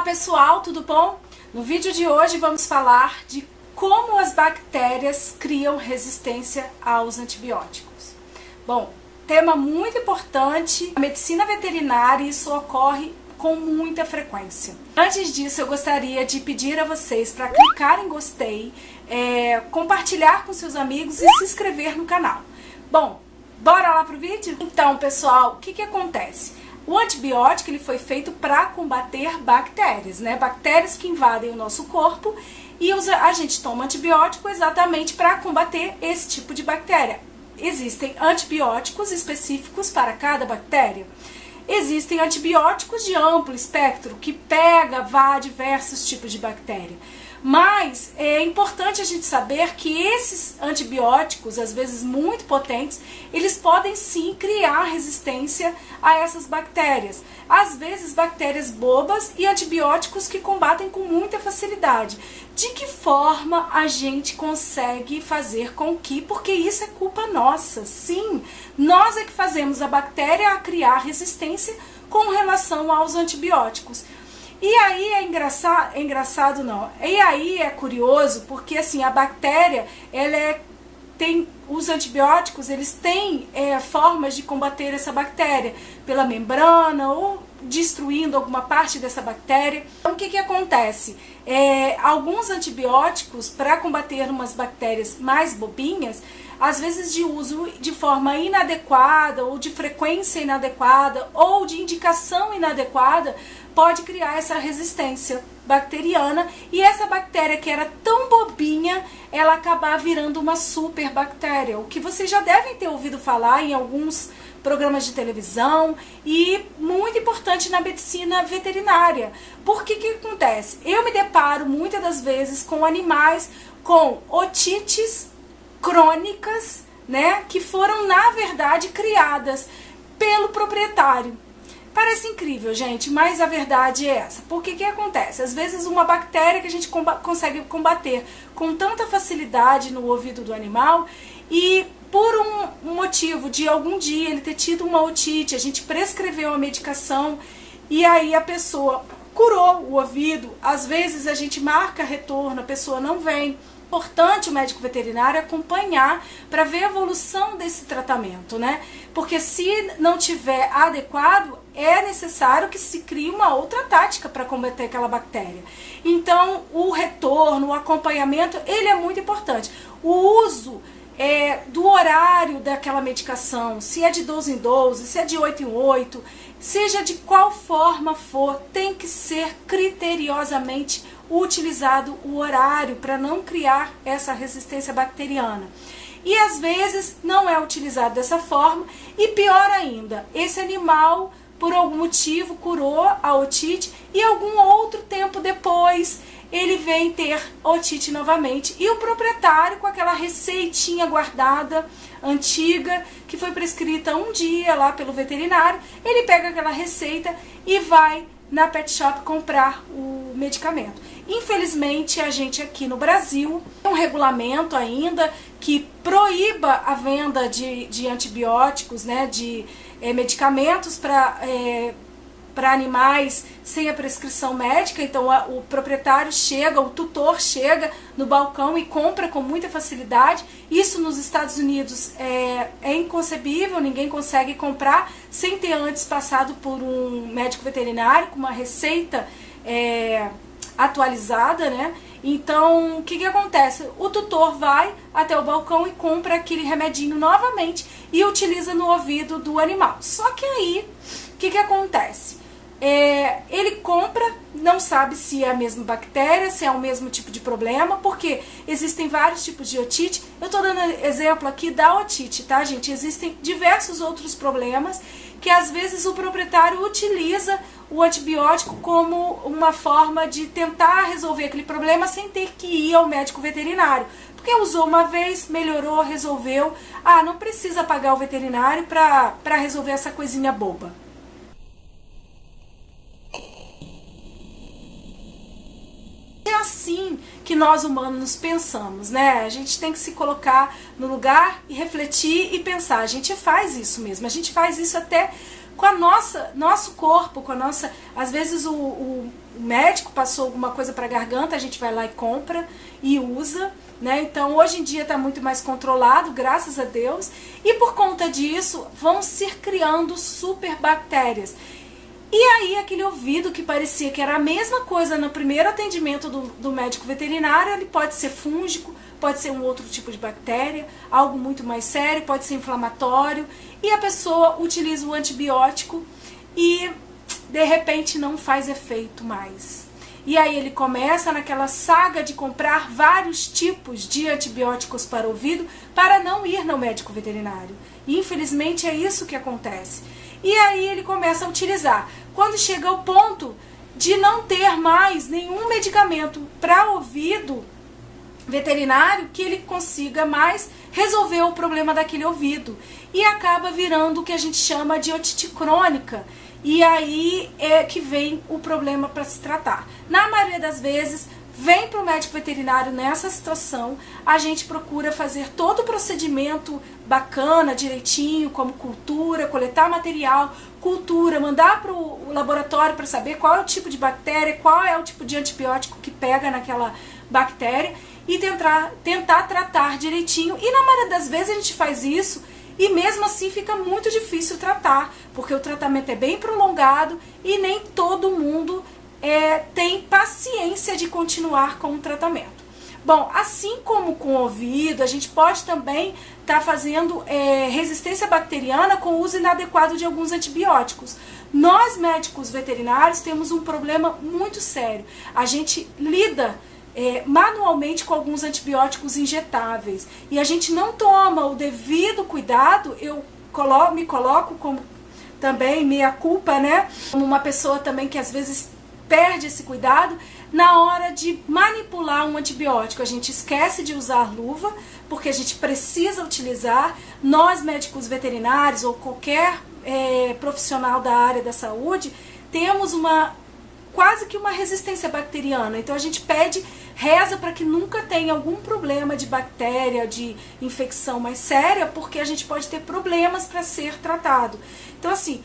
Olá pessoal, tudo bom? No vídeo de hoje vamos falar de como as bactérias criam resistência aos antibióticos. Bom, tema muito importante, na medicina veterinária isso ocorre com muita frequência. Antes disso eu gostaria de pedir a vocês para clicar em gostei, compartilhar com seus amigos e se inscrever no canal. Bom, bora lá pro vídeo? Então pessoal, o que acontece? O antibiótico ele foi feito para combater bactérias, né? Bactérias que invadem o nosso corpo e a gente toma antibiótico exatamente para combater esse tipo de bactéria. Existem antibióticos específicos para cada bactéria. Existem antibióticos de amplo espectro que vá diversos tipos de bactéria. Mas é importante a gente saber que esses antibióticos, às vezes muito potentes, eles podem sim criar resistência a essas bactérias. Às vezes bactérias bobas e antibióticos que combatem com muita facilidade. De que forma a gente consegue fazer com que, porque isso é culpa nossa, sim, nós é que fazemos a bactéria a criar resistência com relação aos antibióticos. E aí e aí é curioso, porque assim, a bactéria, os antibióticos, eles têm formas de combater essa bactéria, pela membrana ou destruindo alguma parte dessa bactéria. Então o que acontece? Alguns antibióticos, para combater umas bactérias mais bobinhas, às vezes de uso de forma inadequada, ou de frequência inadequada, ou de indicação inadequada, pode criar essa resistência bacteriana e essa bactéria que era tão bobinha, ela acabar virando uma superbactéria, o que vocês já devem ter ouvido falar em alguns programas de televisão e muito importante na medicina veterinária. Porque que acontece? Eu me deparo muitas das vezes com animais com otites crônicas, né, que foram na verdade criadas pelo proprietário. Parece incrível, gente, mas a verdade é essa. Porque que acontece? Às vezes uma bactéria que a gente consegue combater com tanta facilidade no ouvido do animal e por um motivo de algum dia ele ter tido uma otite, a gente prescreveu a medicação e aí a pessoa curou o ouvido, às vezes a gente marca retorno, a pessoa não vem. É importante o médico veterinário acompanhar para ver a evolução desse tratamento, né? Porque se não tiver adequado, é necessário que se crie uma outra tática para combater aquela bactéria. Então, o retorno, o acompanhamento, ele é muito importante. O uso do horário daquela medicação, se é de 12 em 12, se é de 8 em 8, seja de qual forma for, tem que ser criteriosamente utilizado o horário para não criar essa resistência bacteriana. E às vezes não é utilizado dessa forma e pior ainda, esse animal por algum motivo curou a otite e algum outro tempo depois ele vem ter otite novamente. E o proprietário, com aquela receitinha guardada, antiga, que foi prescrita um dia lá pelo veterinário, ele pega aquela receita e vai na pet shop comprar o medicamento. Infelizmente, a gente aqui no Brasil tem um regulamento ainda que proíba a venda de antibióticos, né, de medicamentos para animais sem a prescrição médica. Então o proprietário chega, o tutor chega no balcão e compra com muita facilidade. Isso nos Estados Unidos é inconcebível, ninguém consegue comprar sem ter antes passado por um médico veterinário com uma receita atualizada, né? Então, o que acontece? O tutor vai até o balcão e compra aquele remedinho novamente e utiliza no ouvido do animal. Só que aí, o que acontece? Ele compra, não sabe se é a mesma bactéria, se é o mesmo tipo de problema, porque existem vários tipos de otite. Eu estou dando exemplo aqui da otite, tá, gente? Existem diversos outros problemas que às vezes o proprietário utiliza o antibiótico como uma forma de tentar resolver aquele problema sem ter que ir ao médico veterinário. Porque usou uma vez, melhorou, resolveu. Ah, não precisa pagar o veterinário para resolver essa coisinha boba. É assim que nós humanos pensamos, né? A gente tem que se colocar no lugar e refletir e pensar. A gente faz isso mesmo, a gente faz isso até com a nosso corpo, com a nossa... Às vezes o médico passou alguma coisa para a garganta, a gente vai lá e compra e usa, né? Então hoje em dia está muito mais controlado, graças a Deus, e por conta disso vão se criando super bactérias. E aí aquele ouvido que parecia que era a mesma coisa no primeiro atendimento do médico veterinário, ele pode ser fúngico, pode ser um outro tipo de bactéria, algo muito mais sério, pode ser inflamatório, e a pessoa utiliza o antibiótico e de repente não faz efeito mais. E aí ele começa naquela saga de comprar vários tipos de antibióticos para o ouvido para não ir no médico veterinário. E infelizmente é isso que acontece. E aí ele começa a utilizar. Quando chega ao ponto de não ter mais nenhum medicamento para ouvido veterinário que ele consiga mais resolver o problema daquele ouvido. E acaba virando o que a gente chama de otite crônica. E aí é que vem o problema para se tratar. Na maioria das vezes, vem para o médico veterinário nessa situação, a gente procura fazer todo o procedimento bacana, direitinho, como cultura, coletar material, cultura, mandar para o laboratório para saber qual é o tipo de bactéria, qual é o tipo de antibiótico que pega naquela bactéria e tentar tratar direitinho. E na maioria das vezes a gente faz isso e mesmo assim fica muito difícil tratar, porque o tratamento é bem prolongado e nem todo mundo tem paciência de continuar com o tratamento. Bom, assim como com o ouvido, a gente pode também estar fazendo resistência bacteriana com o uso inadequado de alguns antibióticos. Nós, médicos veterinários, temos um problema muito sério. A gente lida manualmente com alguns antibióticos injetáveis e a gente não toma o devido cuidado. Eu me coloco como também meia culpa, né? Como uma pessoa também que às vezes perde esse cuidado na hora de manipular um antibiótico. A gente esquece de usar luva porque a gente precisa utilizar. Nós, médicos veterinários ou qualquer profissional da área da saúde, temos quase que uma resistência bacteriana. Então a gente reza para que nunca tenha algum problema de bactéria, de infecção mais séria, porque a gente pode ter problemas para ser tratado. Então assim,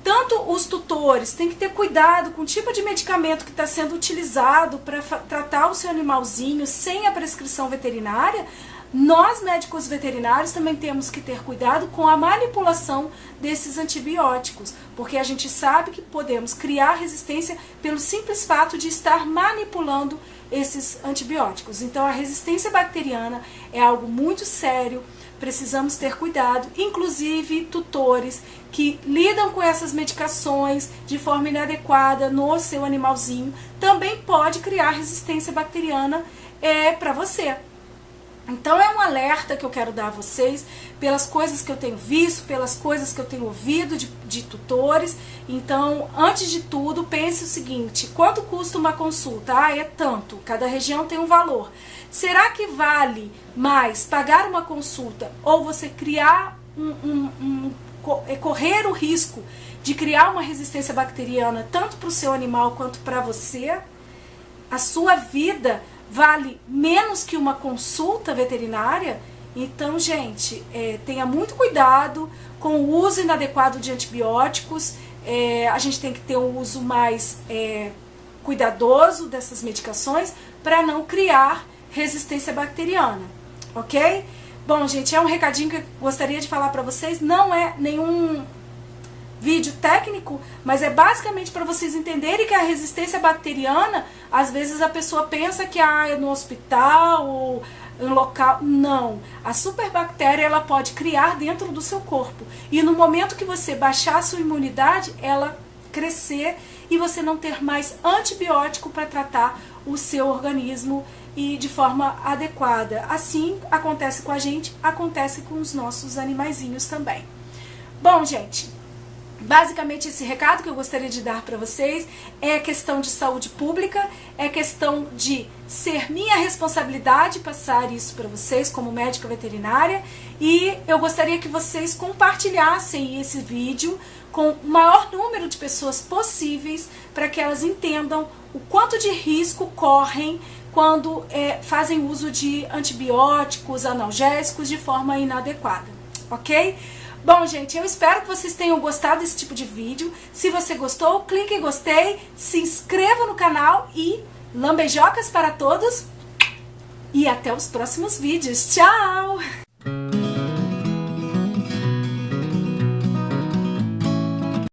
tanto os tutores têm que ter cuidado com o tipo de medicamento que está sendo utilizado para tratar o seu animalzinho sem a prescrição veterinária. Nós, médicos veterinários, também temos que ter cuidado com a manipulação desses antibióticos, porque a gente sabe que podemos criar resistência pelo simples fato de estar manipulando esses antibióticos. Então a resistência bacteriana é algo muito sério, precisamos ter cuidado, inclusive tutores que lidam com essas medicações de forma inadequada no seu animalzinho, também pode criar resistência bacteriana para você. Então é um alerta que eu quero dar a vocês pelas coisas que eu tenho visto, pelas coisas que eu tenho ouvido de tutores. Então, antes de tudo, pense o seguinte: quanto custa uma consulta? É tanto, cada região tem um valor. Será que vale mais pagar uma consulta ou você criar correr o risco de criar uma resistência bacteriana tanto para o seu animal quanto para você? A sua vida vale menos que uma consulta veterinária? Então, gente, tenha muito cuidado com o uso inadequado de antibióticos. A gente tem que ter um uso mais cuidadoso dessas medicações para não criar resistência bacteriana, ok? Bom, gente, é um recadinho que eu gostaria de falar para vocês. Não é nenhum vídeo técnico, mas é basicamente para vocês entenderem que a resistência bacteriana, às vezes a pessoa pensa que é no hospital ou em local. Não, a superbactéria ela pode criar dentro do seu corpo e no momento que você baixar a sua imunidade, ela crescer e você não ter mais antibiótico para tratar o seu organismo e de forma adequada. Assim acontece com a gente, acontece com os nossos animaizinhos também. Bom, gente, basicamente esse recado que eu gostaria de dar para vocês é questão de saúde pública, é questão de ser minha responsabilidade passar isso para vocês como médica veterinária, e eu gostaria que vocês compartilhassem esse vídeo com o maior número de pessoas possíveis para que elas entendam o quanto de risco correm quando fazem uso de antibióticos, analgésicos de forma inadequada, ok? Bom, gente, eu espero que vocês tenham gostado desse tipo de vídeo. Se você gostou, clique em gostei, se inscreva no canal e lambejocas para todos. E até os próximos vídeos. Tchau!